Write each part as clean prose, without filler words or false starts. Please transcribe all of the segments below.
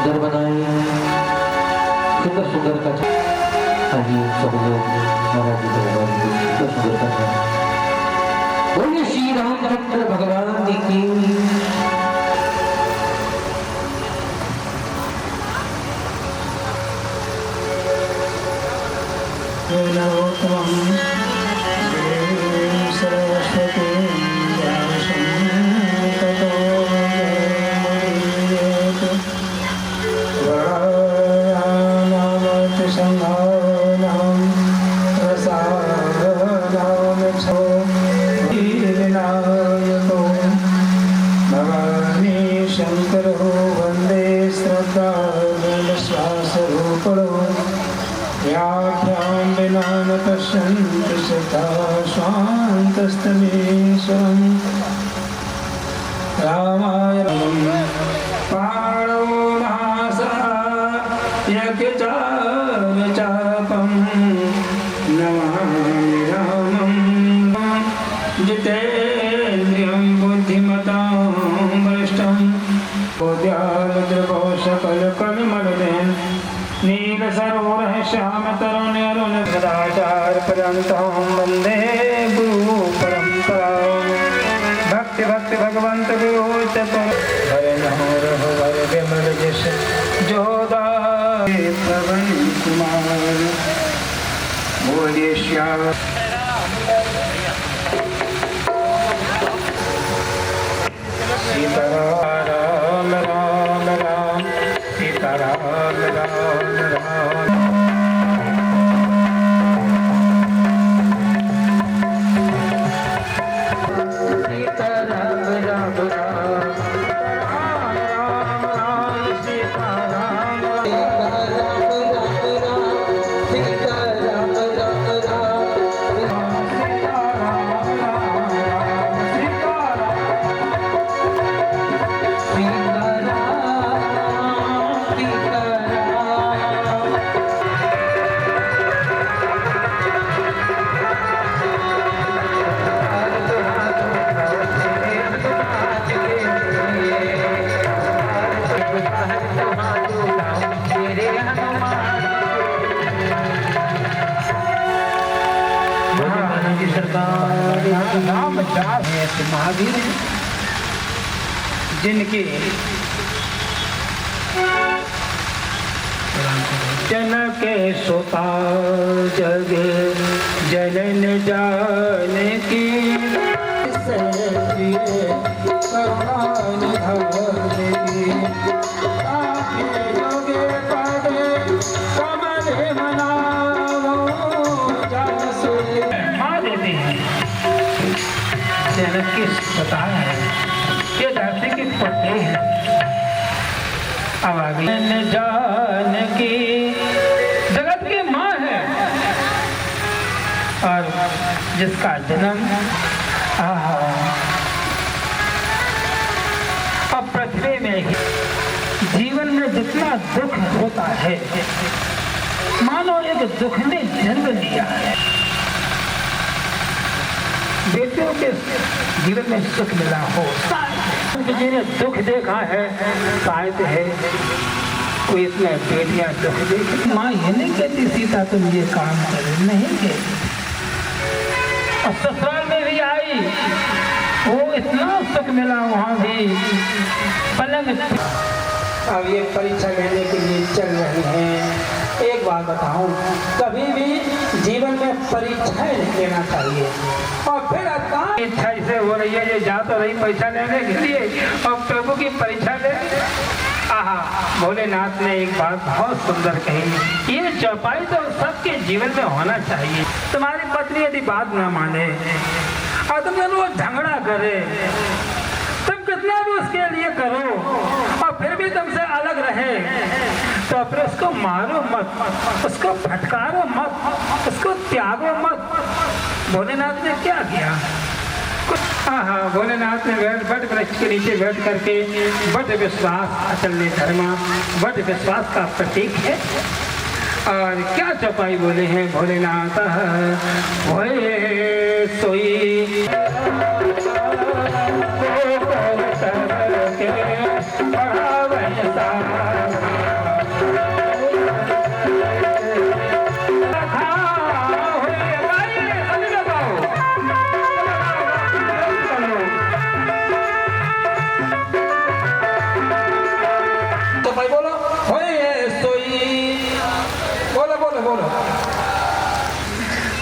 सुंदर बनाए, सुंदर सुंदर का आइए सब लोग महाराज जी भगवान की सुंदर सुंदर का बोलिए श्री रामचंद्र भगवान जी की। रामाय पाणो नासा यज्ञचापं नमामि रामं जितेन्द्रियं बुद्धिमतां वरिष्ठं बोध्यालद्रकोशकलकलमलदेन नीलसरोवरः श्यामतरुणिरुणगदाचार्यपर्यन्तं वन्दे गुरुपरम्पराम्। भक्ति भक्ति भगवंत गुरु चतुर हरे नमो रहो हरे विमल जस जोदा पवन कुमार बोलिए श्याम सीताराम राम राम सीताराम राम राम। महावीर जिनके जनक सोता जग जनन जाने की जनक की पता है ये दासी के पते हैं। अब आगे जान की जगत की माँ है और जिसका जन्म अब पृथ्वी में ही जीवन में जितना दुख होता है मानो एक दुख ने जन्म लिया है। बेटियों के जीवन में सुख मिला हो, जिन्हें दुख देखा है शायद है कोई इतना बेटियां दुख देखे। माँ ये नहीं कहती सीता तुम ये काम करे, नहीं कहती। और ससुराल में भी आई वो इतना सुख मिला वहाँ भी पलंग। अब ये परीक्षा लेने के लिए चल रही हैं। एक बात बताऊं, कभी भी जीवन में परीक्षाएं लेना चाहिए और फिर इच्छा इसे हो रही है ये जा तो रही परीक्षा लेने के लिए और प्रभु की परीक्षा ले आहा, भोलेनाथ ने एक बात बहुत सुंदर कही, ये चौपाई तो सबके जीवन में होना चाहिए। तुम्हारी पत्नी यदि बात न माने और तुम वो झगड़ा करे, तुम कितना भी उसके लिए करो और फिर भी तुमसे अलग रहे, तो फिर उसको मारो मत, उसको फटकारो मत, उसको त्यागो मत। भोलेनाथ ने क्या किया? हाँ, भोलेनाथ ने वट वृक्ष के नीचे बैठ करके वट विश्वास अचल धर्मा, वट विश्वास का प्रतीक है। और क्या चौपाई बोले हैं भोलेनाथ? होए सोई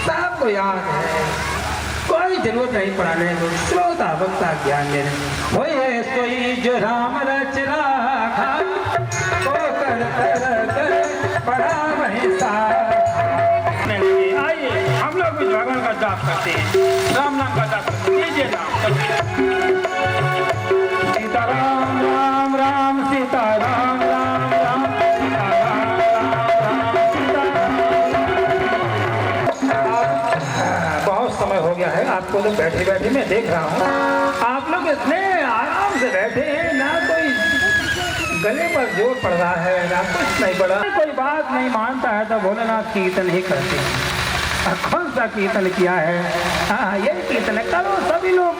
सबको याद है, कोई जरूरत नहीं पढ़ाने को, श्रोता भक्ता ज्ञान देने। होए सोई जो राम रच राखा, को कर पढ़ा वही साथ। आइए हम लोग भी भगवान का जाप करते हैं, राम नाम का जाप करते हैं। लीजिए नाम, सीता राम राम राम, सीता राम राम राम, सीता राम राम राम, सीता राम। बहुत समय हो गया है, आपको तो बैठे बैठे मैं देख रहा हूँ, आप लोग इतने आराम से बैठे हैं, ना कोई गले पर जोर पड़ रहा है, ना कुछ नहीं पड़ा। कोई बात नहीं मानता है तो भोलेनाथ कीर्तन ही करते हैं। कौन सा कीर्तन किया है? हाँ, यही कीर्तन करो सभी लोग।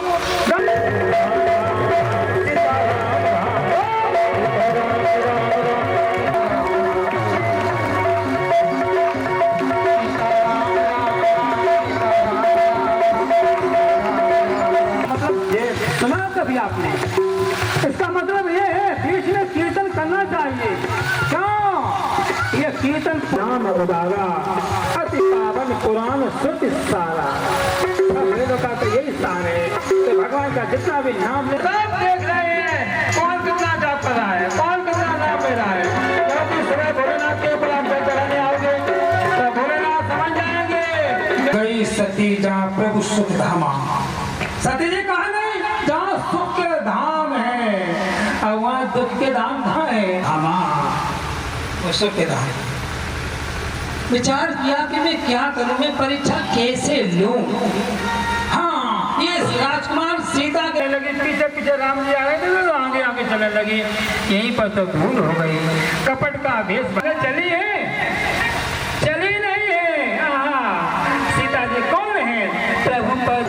सुना कभी आपने? इसका मतलब ये है बीच में कीर्तन करना चाहिए। क्यों? ये कीर्तन पुराण उदारा, अति पावन पुराण श्रुति सारा। वेदों का तो यही सार है कि भगवान का जितना भी नाम ले, सब देख रहे हैं कौन कितना जाप कर रहा है, कौन कितना नाम ले रहा है। जब सुबह भोलेनाथ के ऊपर आप चढ़ाने आओगे तो भोलेनाथ समझ जाएंगे। गई सती जहाँ प्रभु सुख धामा, सती जी कहा नहीं, जहाँ सुख के धाम है और वहाँ दुख के धाम कहाँ है? धामा, वो सुख के धाम। विचार किया कि मैं क्या करूं, मैं परीक्षा कैसे लूं। हाँ, ये राजकुमार सीता के लगी, पीछे पीछे राम जी आ रहे थे तो आगे आगे चलने लगी। यहीं पर तो भूल हो गई, कपट का भेष चली है, चली नहीं है। हाँ, सीता जी कौन है? प्रभु पर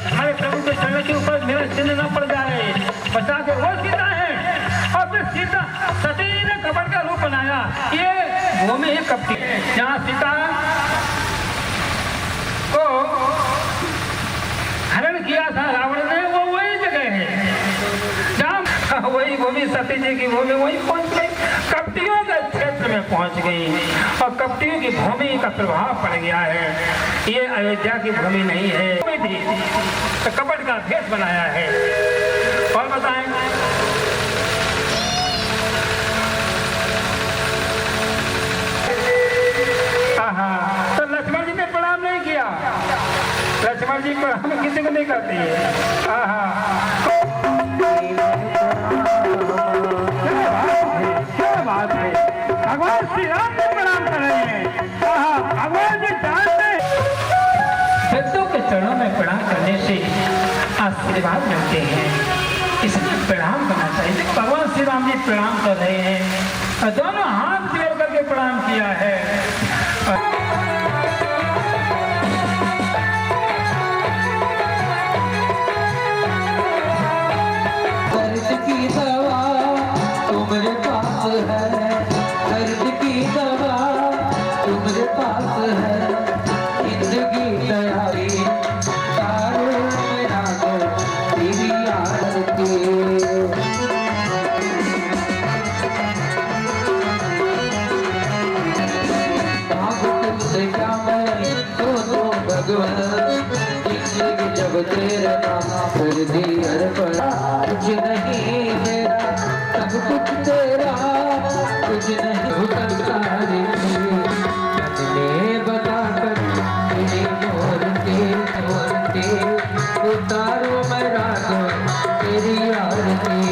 हमारे प्रभु के चरण के ऊपर मेरा चिन्ह न पड़ जाए, बचा के वो सीता है। और फिर सीता सती ने कपट का रूप बनाया। ये भूमि ही कपटी है, जहाँ सीता को हरण किया था रावण ने, वो वही जगह है जहाँ वही भूमि सती जी की भूमि वही पहुंच गई, कपटियों के क्षेत्र में पहुंच गई और कपटियों की भूमि का प्रभाव पड़ गया है। ये अयोध्या की भूमि नहीं है, तो कपट का भेष बनाया है। और बताएं, तो लक्ष्मण जी ने प्रणाम नहीं किया। लक्ष्मण जी प्रणाम किसी को नहीं करती है। क्या बात है, भगवान श्री राम ने प्रणाम कर रहे हैं। भगवान जी जानते भक्तों के चरणों में प्रणाम करने से आशीर्वाद मिलते हैं, इसलिए प्रणाम करना चाहिए। भगवान श्री राम जी प्रणाम कर रहे हैं, दोनों हाथ जोड़ करके प्रणाम किया है। दर्द की दवा तुम्हारे पास है, दर्द की दवा तुम्हारे पास है, जिंदगी तैयारी तारों में ना दो तेरी आरती। भगवान जिंदगी जब तेरा नाम कर दी अर्पण कुछ नहीं मेरा सब कुछ तेरा कुछ नहीं भुगता रे बता कर तेरे मोर के उतारो मैं राग तेरी आरती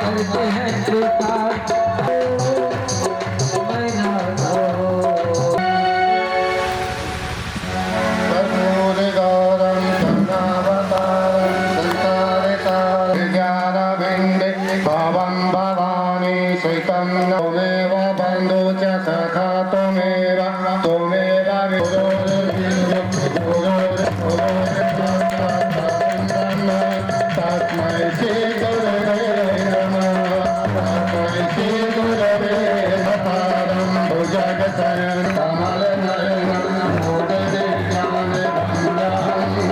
करते हैं कृपा त्वमेव बन्धु च सखा त्वमेव तस्मै श्री गुरवे नमः तस्मै श्री गुरवे नमः भुजगशयनं कमलनयनं मोददेशान वन्द्यामि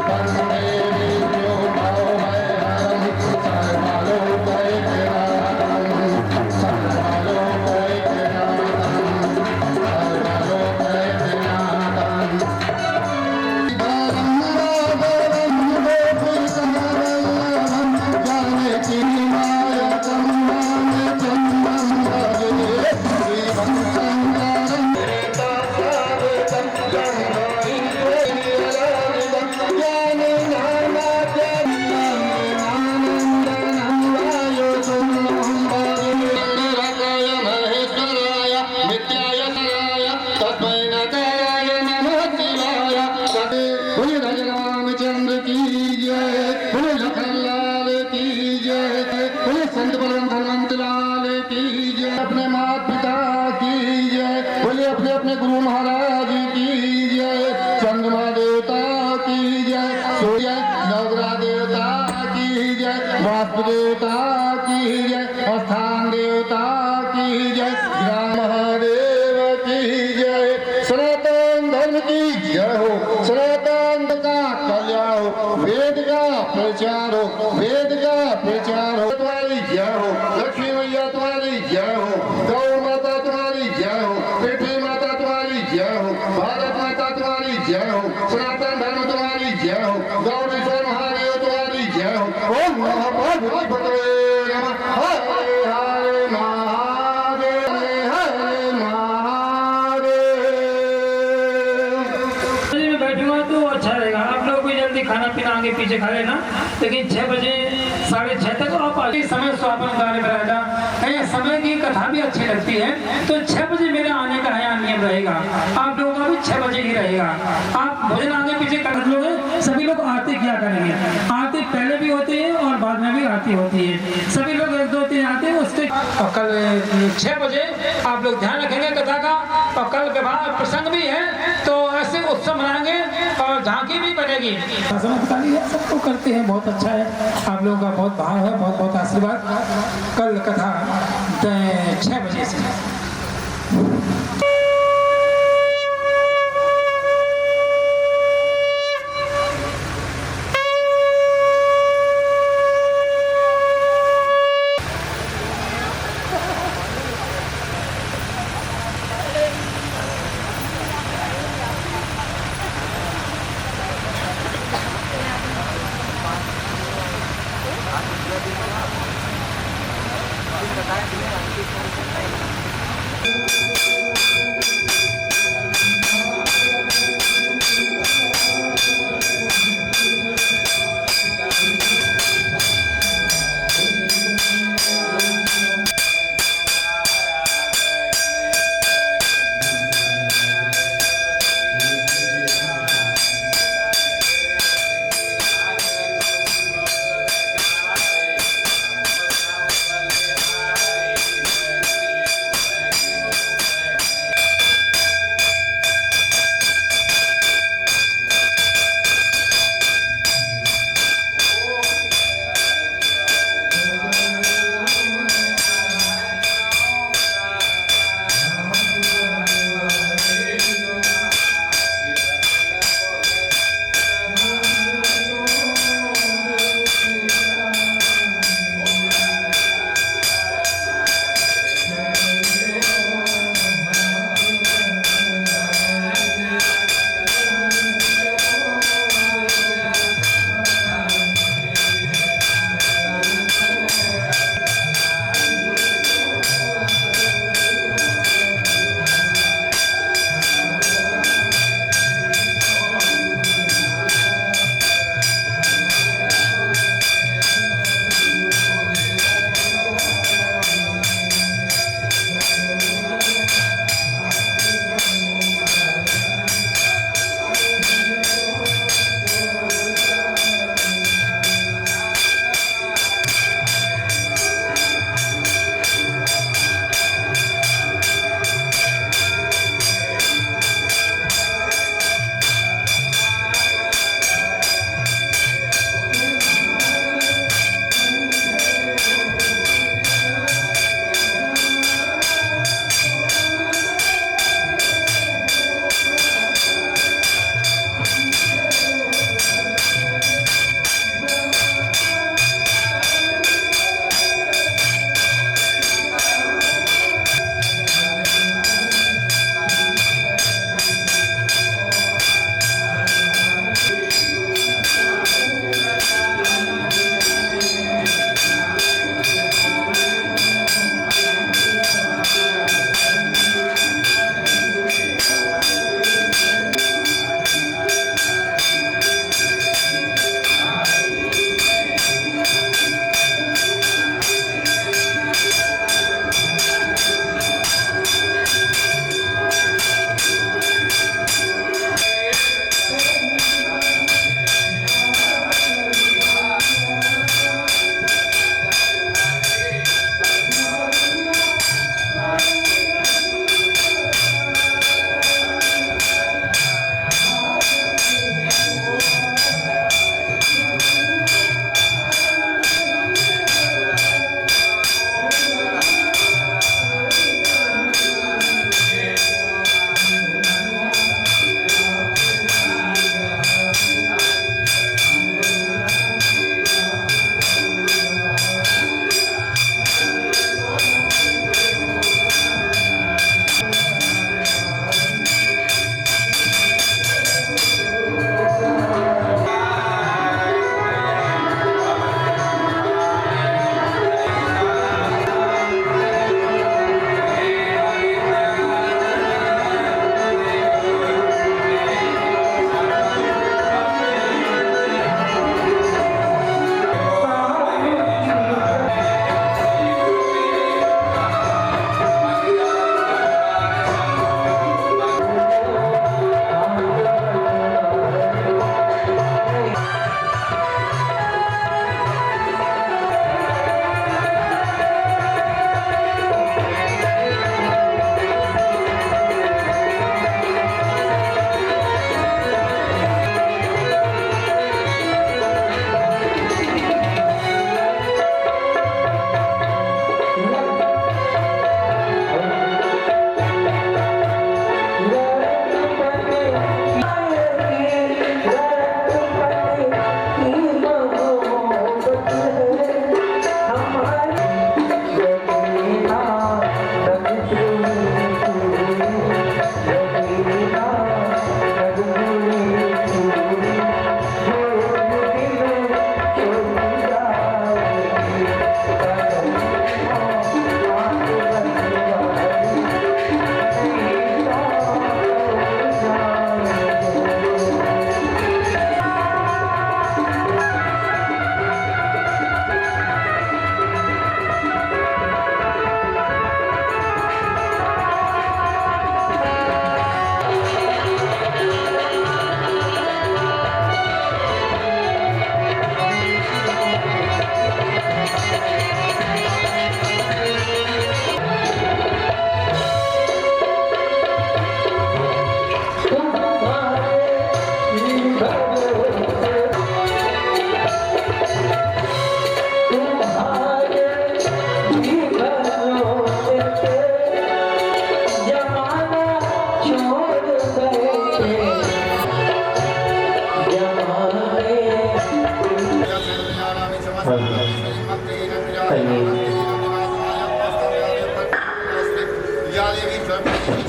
वन्दे विष्णु भवभयहरं रामचंद्र की जय, बोले लखनलाल की जय, बोले संत बलवंत हनुमंत लाल की जय, अपने माता पिता की जय, बोले अपने अपने गुरु महाराज की जय, चंद्रमा देवता की जय, सूर्य नवग्रह देवता की जय, वास्तु देवता की जय, स्थान देवता की जय, ग्राम महादेव की जय, सनातन धर्म की जय हो, सनातन का कल्याण हो, वेद का प्रचार हो, वेद का प्रचार हो, तुम्हारी जय हो, लक्ष्मी मैया तुम्हारी जय हो, गौ माता तुम्हारी जय हो, पृथ्वी माता तुम्हारी जय हो, भारत माता तुम्हारी जय हो, सनातन धर्म तुम्हारी जय हो, गौरीश्वर महादेव तुम्हारी जय हो, ओम नमः पार्वती नमः, हरे हरे महादेव हरे महादेव। में बैठूंगा तो अच्छा रहेगा। आप लोग भी जल्दी खाना पीना आगे पीछे खा लेना, लेकिन 6 बजे 6:30 तक आप आगे समय स्वापन कार्य में रहेगा। समय की कथा भी अच्छी लगती है, तो 6 बजे मेरे आने का यहाँ नियम रहेगा। आप लोगों का भी 6 बजे ही रहेगा। आप भोजन आगे पीछे कर लोगे। सभी लोग आरती क्या करेंगे, आरती पहले भी होती है और बाद में भी आरती होती है। सभी लोग 1 2 3 आते हैं उसके। और कल 6 बजे आप लोग ध्यान रखेंगे कथा का। और कल विवाह प्रसंग भी है, तो ऐसे उत्सव मनाएंगे और झांकी भी बनेगी। सबको करते हैं, बहुत अच्छा है। आप लोगों का बहुत भाव है, बहुत बहुत आशीर्वाद। कल कथा 6 बजे से।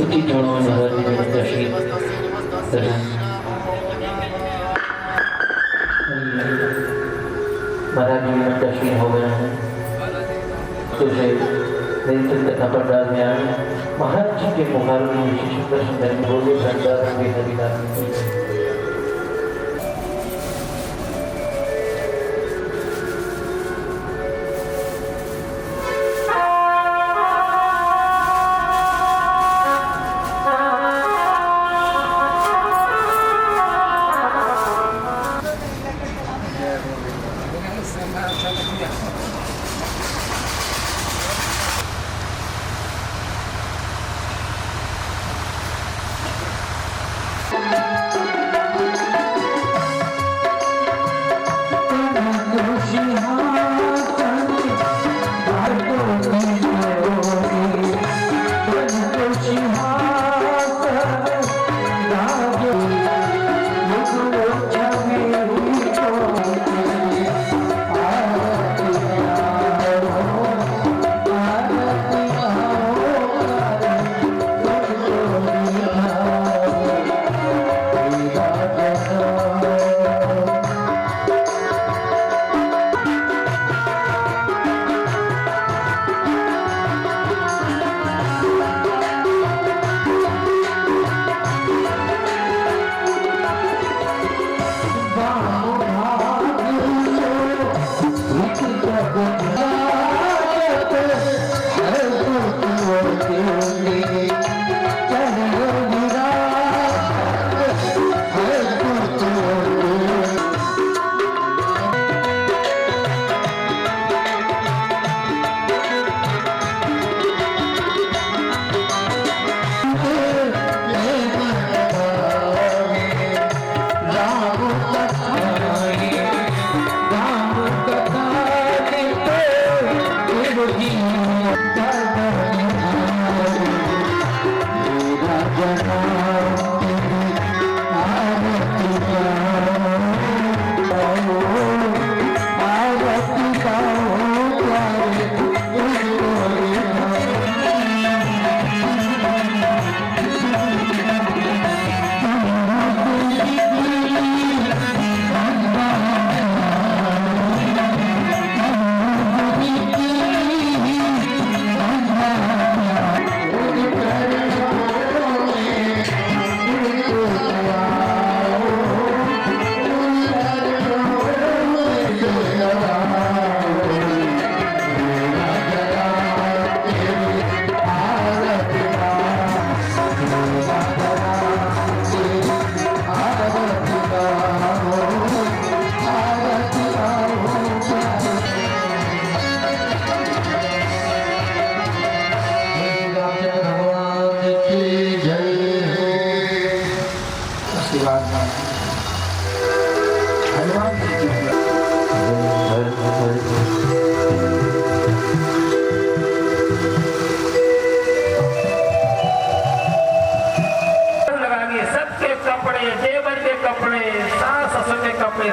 स्तुति जोड़ो महाराज जी मेरे दर्शन महाराज जी मेरे दर्शन हो गया है तुझे मेरी चिंता पंडाल में आए महाराज जी के मुखारों में विशेष दर्शन करने बोले भंडार में हरिदास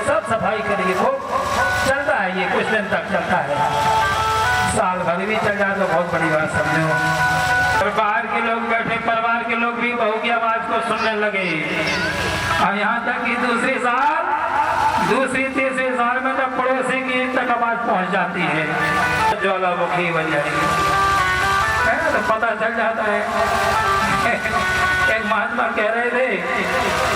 सब सफाई करिए खूब चलता है ये कुछ दिन तक चलता है साल भर भी चल जाए तो बहुत बड़ी बात समझो और बाहर के लोग बैठे परिवार के लोग भी बहू की आवाज को सुनने लगे और यहाँ तक कि दूसरी तीसरी साल में जब पड़ोसी की तक आवाज पहुँच जाती है ज्वालामुखी बन जाएगी तो पता चल जाता है एक महात्मा कह रहे थे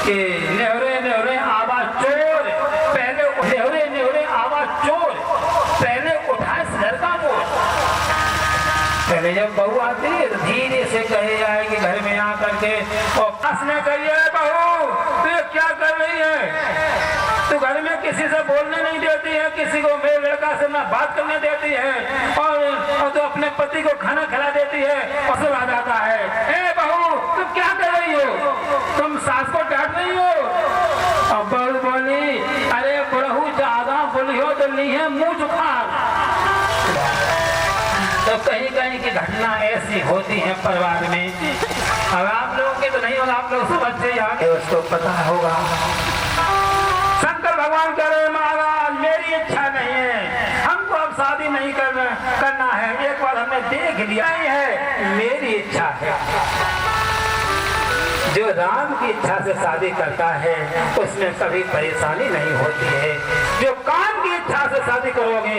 कि नेहरे नेहरे आवाज चोर पहले नेहरे नेहरे आवाज चोर पहले उठाए घर का बोझ पहले जब बहू आती है तो धीरे से कहे जाए कि घर में आकर के और हंसने कहिए बहू तू क्या कर रही है तू घर में किसी से बोलने नहीं देती है किसी को मेरे लड़का से ना बात करने देती है और तो अपने पति को खाना खिला देती है पसंद आ जाता है ए बहू तुम क्या कर रही हो तुम सास को डांट रही हो अब बहू बोली अरे बहू ज्यादा बोली हो तो ली है मुंह जुखार तो कहीं कहीं की घटना ऐसी होती है परिवार में अब आप लोगों के तो नहीं होगा आप लोग समझते जाके उसको पता होगा शंकर भगवान कह रहे महाराज मेरी इच्छा नहीं है हमको अब शादी नहीं करना है एक बार हमने देख लिया ही है मेरी इच्छा है जो राम की इच्छा से शादी करता है उसमें कभी परेशानी नहीं होती है। जो काम की इच्छा से शादी करोगे